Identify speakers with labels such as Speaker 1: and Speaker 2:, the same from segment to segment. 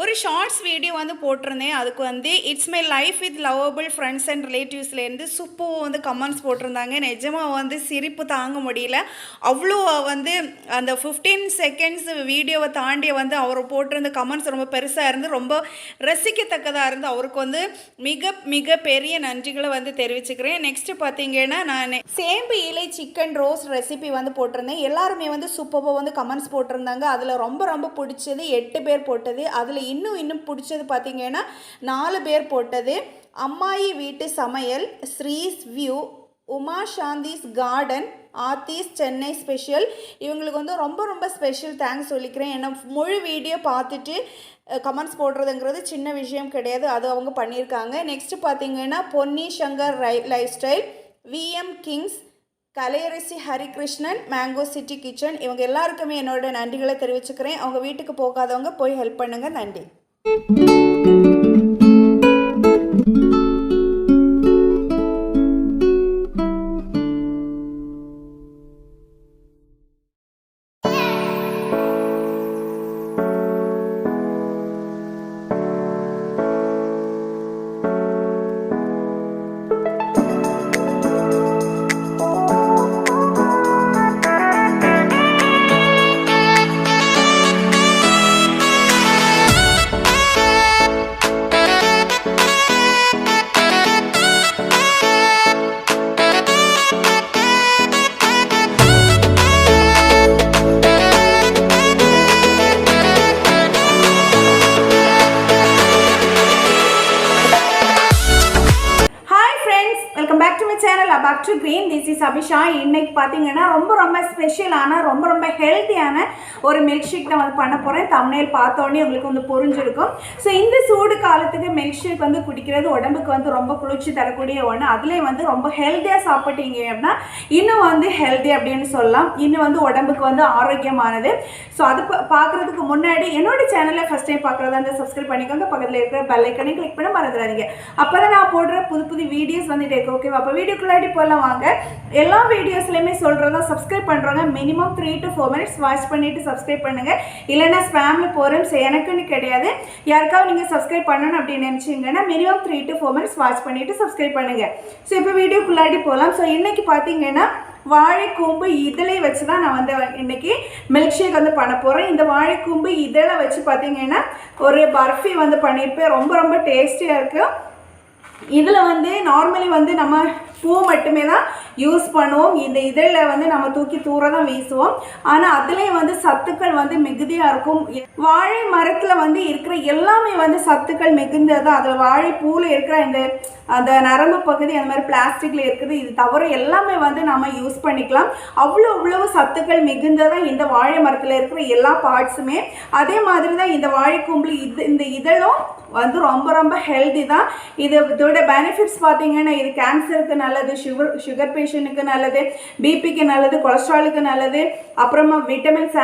Speaker 1: ஒரு shorts video வந்து போட்டிருந்தேன். அதுக்கு வந்து it's my life with lovable friends and ரிலேட்டிவ்ஸ்லேருந்து சுப்பு வந்து கமெண்ட்ஸ் போட்டிருந்தாங்க. நிஜமாக வந்து சிரிப்பு தாங்க முடியல. அவ்வளோ வந்து அந்த 15 செகண்ட்ஸ் வீடியோவை தாண்டி வந்து அவர் போட்டிருந்த கமெண்ட்ஸ் ரொம்ப பெருசாக இருந்து ரொம்ப ரசிக்கத்தக்கதாக இருந்து அவருக்கு வந்து மிக மிக பெரிய நன்றிகளை வந்து தெரிவிச்சுக்கிறேன். நெக்ஸ்ட்டு பார்த்தீங்கன்னா நான் சேம்பு இலை சிக்கன் ரோஸ்ட் ரெசிபி வந்து போட்டிருந்தேன். எல்லாருமே வந்து சூப்பராக வந்து கமெண்ட்ஸ் போட்டிருந்தாங்க. அதில் ரொம்ப ரொம்ப பிடிச்சது 8 பேர் போட்டது. அதில் இன்னும் பிடிச்சது பார்த்தீங்கன்னா 4 பேர் போட்டது. அம்மாயி வீட்டு சமையல், ஸ்ரீஸ் view, Uma Shanthi's garden, Aarthi's Chennai special. இவங்களுக்கு வந்து ரொம்ப ரொம்ப ஸ்பெஷல் தேங்க்ஸ் சொல்லிக்கிறேன். ஏன்னா முழு வீடியோ பார்த்துட்டு கமெண்ட்ஸ் போடுறதுங்கிறது சின்ன விஷயம் கிடையாது. அது அவங்க பண்ணியிருக்காங்க. நெக்ஸ்ட்டு பார்த்தீங்கன்னா Ponni Shankar life style, VM Kings, Kalaiyarasi Harikrishnan, mango city kitchen. இவங்க எல்லாருக்குமே என்னோட நன்றிகளை தெரிவிச்சுக்கிறேன். அவங்க வீட்டுக்கு போகாதவங்க போய் ஹெல்ப் பண்ணுங்கள். நன்றி. Abactive green. This is Abisha. இன்னைக்கு பார்த்தீங்கன்னா ரொம்ப ஸ்பெஷலான ரொம்ப ஹெல்த்தியான ஒரு மில்க் ஷேக் தான் வந்து பண்ண போகிறேன். தம்ப்நெயில் பார்த்தோன்னே உங்களுக்கு வந்து புரிஞ்சிருக்கும். ஸோ இந்த சூடு காலத்துக்கு மில்க் ஷேக் வந்து குடிக்கிறது உடம்புக்கு வந்து ரொம்ப குளிர்ச்சி தரக்கூடிய ஒன்று. அதுலேயும் வந்து ரொம்ப ஹெல்த்தியாக சாப்பிட்டீங்க அப்படின்னா இன்னும் வந்து ஹெல்த்தி அப்படின்னு சொல்லலாம். இன்னும் வந்து உடம்புக்கு வந்து ஆரோக்கியமானது. ஸோ அது பார்க்குறதுக்கு முன்னாடி என்னோட சேனலை ஃபஸ்ட் டைம் பார்க்குறதா இருந்தால் சப்ஸ்கிரைப் பண்ணிக்கோங்க. பக்கத்தில் இருக்கிற பெல் ஐக்கனை கிளிக் பண்ண மறந்துடாதீங்க. அப்போ தான் நான் போடுற புது வீடியோஸ் வந்துட்டு இருக்கு. ஓகேவா? அப்போ வீடியோக்குள்ளாடி போகலாம் வாங்க. எல்லா வீடியோஸ்லையுமே சொல்கிறதா சப்ஸ்கிரைப் பண்ணுறவங்க மினிமம் 3 to 4 minutes வாட்ச் பண்ணிவிட்டு சப்ஸ்கிரைப் பண்ணுங்கள். இல்லைன்னா ஸ்பேமில் போகிறேன் எனக்குன்னு கிடையாது. யாருக்காவது நீங்கள் சப்ஸ்கிரைப் பண்ணணும் அப்படின்னு நினச்சிங்கன்னா மினிமம் 3 to 4 minutes வாட்ச் பண்ணிவிட்டு சப்ஸ்கிரைப் பண்ணுங்கள். ஸோ இப்போ வீடியோக்குள்ளாடி போகலாம். ஸோ இன்றைக்கி பார்த்தீங்கன்னா வாழைக்கூம்பு இதழை வச்சு தான் நான் வந்து இன்றைக்கி மில்க் ஷேக் வந்து பண்ண போகிறேன். இந்த வாழைக்கூம்பு இதழை வச்சு பார்த்தீங்கன்னா ஒரு பர்ஃபி வந்து பண்ணியிருப்பேன். ரொம்ப டேஸ்டியாக இருக்குது. இதில் வந்து நார்மலி வந்து நம்ம பூ மட்டுமே தான் யூஸ் பண்ணுவோம். இந்த இதழில் வந்து நம்ம தூக்கி தூர தான் வீசுவோம். ஆனால் அதுலேயும் வந்து சத்துக்கள் வந்து மிகுதியாக இருக்கும். வாழை மரத்தில் வந்து இருக்கிற எல்லாமே வந்து சத்துக்கள் மிகுந்தது தான். அதில் வாழைப்பூவில் இருக்கிற அந்த நரம்பு பகுதி அந்த மாதிரி பிளாஸ்டிக்கில் இருக்குது. இது தவிர எல்லாமே வந்து நம்ம யூஸ் பண்ணிக்கலாம். அவ்வளவு சத்துக்கள் மிகுந்ததான் இந்த வாழை மரத்தில் இருக்கிற எல்லா பார்ட்ஸுமே. அதே மாதிரி தான் இந்த வாழைக்கூம்பில் இந்த இதழும் வந்து ரொம்ப ஹெல்தி தான். இதோட பெனிஃபிட்ஸ் பார்த்தீங்கன்னா இது கேன்சருக்கு நல்லது, சுகர் பேஷண்ட்டுக்கு நல்லது, பிபிக்கு நல்லது, கொலஸ்ட்ராலுக்கு நல்லது, அப்புறமா விட்டமின்ஸ்,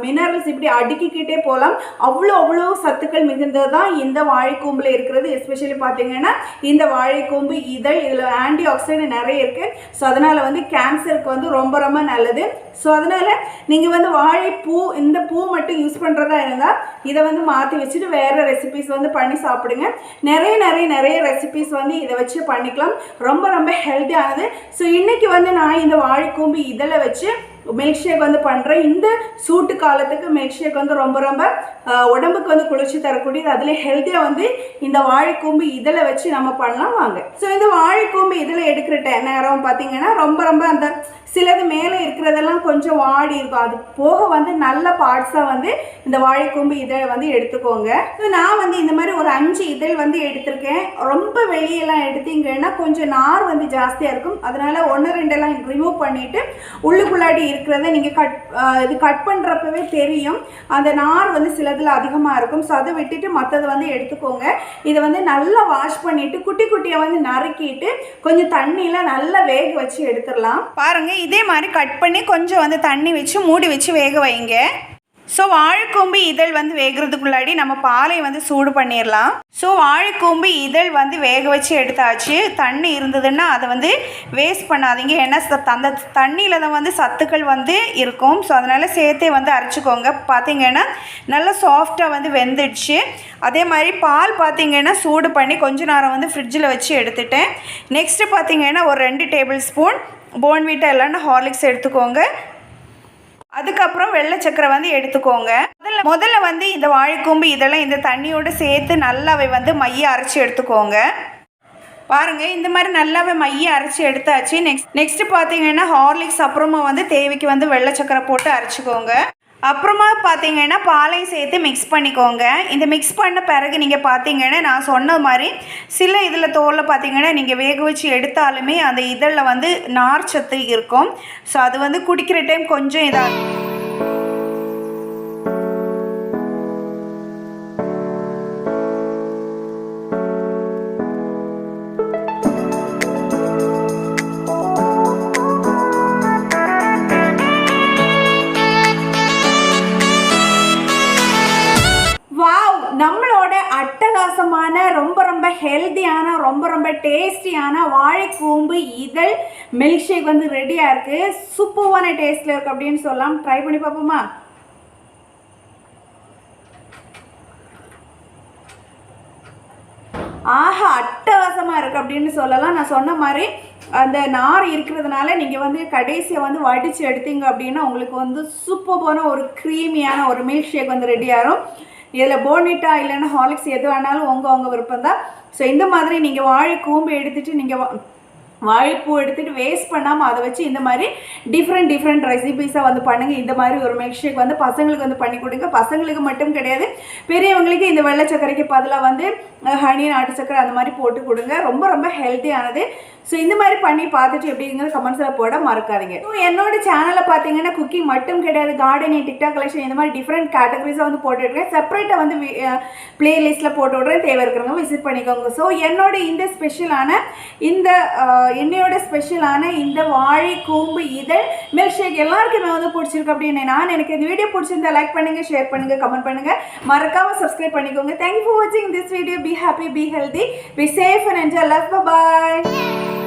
Speaker 1: மினரல்ஸ், இப்படி அடுக்கிக்கிட்டே போகலாம். அவ்வளோ சத்துக்கள் மிகுந்தது தான் இந்த வாழைக்கூம்பில் இருக்கிறது. எஸ்பெஷலி பார்த்தீங்கன்னா இந்த வாழைக்கூம்பு இதழ், இதில் ஆன்டி ஆக்சிடென்ட் நிறைய இருக்குது. ஸோ அதனால் வந்து கேன்சருக்கு வந்து ரொம்ப நல்லது. ஸோ அதனால் நீங்கள் வந்து வாழைப்பூ இந்த பூ மட்டும் யூஸ் பண்ணுறதா இருந்தால் இதை வந்து மாற்றி வச்சுட்டு வேறு ரெசிபிஸ் வந்து பண்ணி சாப்பிடுங்க. நிறைய ரெசிபிஸ் வந்து இதை வச்சு பண்ணிக்கலாம். ரொம்ப ஹெல்த்தியானது. ஸோ இன்றைக்கி வந்து நான் இந்த வாழைக்கூம்பு இதழை வச்சு மில்க் ஷேக் வந்து பண்ணுறேன். இந்த சூட்டு காலத்துக்கு மில்க் ஷேக் வந்து ரொம்ப உடம்புக்கு வந்து குளிர்ச்சி தரக்கூடியது. அதில் ஹெல்த்தியாக வந்து இந்த வாழைக்கூம்பு இதழை வச்சு நம்ம பண்ணலாம் வாங்க. ஸோ இந்த வாழைக்கூம்பு இதழை எடுக்கிற நேரம் பார்த்தீங்கன்னா ரொம்ப அந்த சிலது மேலே இருக்கிறதெல்லாம் கொஞ்சம் வாடி இருக்கும். அது போக வந்து நல்ல பார்ட்ஸாக வந்து இந்த வாழைக்கூம்பு இதழை வந்து எடுத்துக்கோங்க. ஸோ நான் வந்து இந்த மாதிரி ஒரு 5 இதழ் வந்து எடுத்திருக்கேன். ரொம்ப வெளியெல்லாம் எடுத்தீங்கன்னா கொஞ்சம் நார் வந்து ஜாஸ்தியாக இருக்கும். அதனால் 1-2 ரிமூவ் பண்ணிவிட்டு உள்ளுக்குள்ளாடி இருக்கிறத நீங்கள் கட் பண்ணுறப்பவே தெரியும். அந்த நார் வந்து சிலதில் அதிகமாக இருக்கும். ஸோ அதை விட்டுட்டு மற்றது வந்து எடுத்துக்கோங்க. இதை வந்து நல்லா வாஷ் பண்ணிவிட்டு குட்டியாக வந்து நறுக்கிட்டு கொஞ்சம் தண்ணியில் நல்லா வேக வச்சு எடுத்துடலாம். பாருங்கள், இதே மாதிரி கட் பண்ணி கொஞ்சம் வந்து தண்ணி வச்சு மூடி வச்சு வேக வைங்க. ஸோ வாழைக்கூம்பு இதழ் வந்து வேகிறதுக்குள்ளாடி நம்ம பாலை வந்து சூடு பண்ணிடலாம். ஸோ வாழைக்கூம்பு இதழ் வந்து வேக வச்சு எடுத்தாச்சு. தண்ணி இருந்ததுன்னா அதை வந்து வேஸ்ட் பண்ணாதீங்க. ஏன்னா அந்த தண்ணியில் தான் வந்து சத்துக்கள் வந்து இருக்கும். ஸோ அதனால் சேர்த்தே வந்து அரைச்சிக்கோங்க. பார்த்திங்கன்னா நல்லா சாஃப்டாக வந்து வெந்துடுச்சு. அதே மாதிரி பால் பார்த்திங்கன்னா சூடு பண்ணி கொஞ்ச நேரம் வந்து ஃப்ரிட்ஜில் வச்சு எடுத்துட்டேன். நெக்ஸ்ட்டு பார்த்திங்கன்னா ஒரு 2 டேபிள் ஸ்பூன் போர்ன்விட்டா இல்லைன்னா ஹார்லிக்ஸ் எடுத்துக்கோங்க. அதுக்கப்புறம் வெள்ளை சக்கரை வந்து எடுத்துக்கோங்க. முதல்ல வந்து இந்த வாழைக்கூம்பு இதெல்லாம் இந்த தண்ணியோடு சேர்த்து நல்லாவே வந்து மைய அரைச்சி எடுத்துக்கோங்க. பாருங்கள், இந்த மாதிரி நல்லாவே மைய அரைச்சி எடுத்தாச்சு. நெக்ஸ்ட்டு பார்த்தீங்கன்னா ஹார்லிக்ஸ் அப்புறமா வந்து தேவைக்கு வந்து வெள்ளை சக்கரை போட்டு அரைச்சிக்கோங்க. அப்புறமா பார்த்தீங்கன்னா பாலையும் சேர்த்து மிக்ஸ் பண்ணிக்கோங்க. இந்த மிக்ஸ் பண்ண பிறகு நீங்கள் பார்த்தீங்கன்னா நான் சொன்ன மாதிரி சில இதில் தோலில் பார்த்தீங்கன்னா நீங்கள் வேக வச்சு எடுத்தாலுமே அந்த இதழில் வந்து நார் சத்து இருக்கும். ஸோ அது வந்து குடிக்கிற டைம் கொஞ்சம் இதாக நம்மளோட அட்டகாசமான ரொம்ப ஹெல்த்தியான ரொம்ப டேஸ்டியான வாழைக்கூம்பு இதழ் மில்க் ஷேக் வந்து ரெடியாக இருக்குது. சூப்பரான டேஸ்ட்டில் இருக்குது அப்படின்னு சொல்லலாம். ட்ரை பண்ணி பார்ப்போமா? ஆஹா, அட்டகாசமாக இருக்குது அப்படின்னு சொல்லலாம். நான் சொன்ன மாதிரி அந்த நார் இருக்கிறதுனால நீங்கள் வந்து கடைசியை வந்து வடித்து எடுத்தீங்க அப்படின்னா உங்களுக்கு வந்து சூப்பரான ஒரு க்ரீமியான ஒரு மில்க் ஷேக் வந்து ரெடி ஆகும். இதில் போர்ன்விட்டா இல்லைன்னா ஹார்லிக்ஸ் எது வேணாலும் உங்கள் விருப்பம் தான். ஸோ இந்த மாதிரி நீங்கள் வாழைக்கூம்பு எடுத்துகிட்டு நீங்கள் வாழைப்பூ எடுத்துகிட்டு வேஸ்ட் பண்ணாமல் அதை வச்சு இந்த மாதிரி டிஃப்ரெண்ட் ரெசிபீஸாக வந்து பண்ணுங்கள். இந்த மாதிரி ஒரு மில்க் ஷேக் வந்து பசங்களுக்கு வந்து பண்ணி கொடுங்க. பசங்களுக்கு மட்டும் கிடையாது, பெரியவங்களுக்கு இந்த வெள்ளை சக்கரைக்கு பதிலாக வந்து ஹனி நாட்டு சக்கரை அந்த மாதிரி போட்டு கொடுங்க. ரொம்ப ஹெல்த்தியானது. ஸோ இந்த மாதிரி பண்ணி பார்த்துட்டு எப்படிங்கிறது கமெண்ட்ஸில் போட மறக்காதீங்க. ஸோ என்னோட சேனலில் பார்த்தீங்கன்னா குக்கிங் மட்டும் கிடையாது, கார்டனிங், டிக்டாக் கலெக்ஷன் இந்த மாதிரி டிஃப்ரெண்ட் கேட்டகரிஸாக வந்து போட்டுவிட்றேன். செப்பரேட்டாக வந்து பிளேலிஸ்ட்டில் போட்டு விட்றேன். தேவை இருக்கிறவங்க விசிட் பண்ணிக்கோங்க. ஸோ என்னோட இந்த ஸ்பெஷலான என்னையோட ஸ்பெஷலான இந்த வாழைக்கூம்பு இதழ் மில்க் ஷேக் எல்லாருக்குமே வந்து பிடிச்சிருக்கு அப்படின்னு எனக்கு இந்த வீடியோ பிடிச்சிருந்தா லைக் பண்ணுங்கள், ஷேர் பண்ணுங்கள், கமெண்ட் பண்ணுங்கள், மறக்காமல் சப்ஸ்கிரைப் பண்ணிக்கோங்க. தேங்க்யூ ஃபார் வாட்சிங் this video. Be happy, be healthy, be safe and enjoy. Love. By.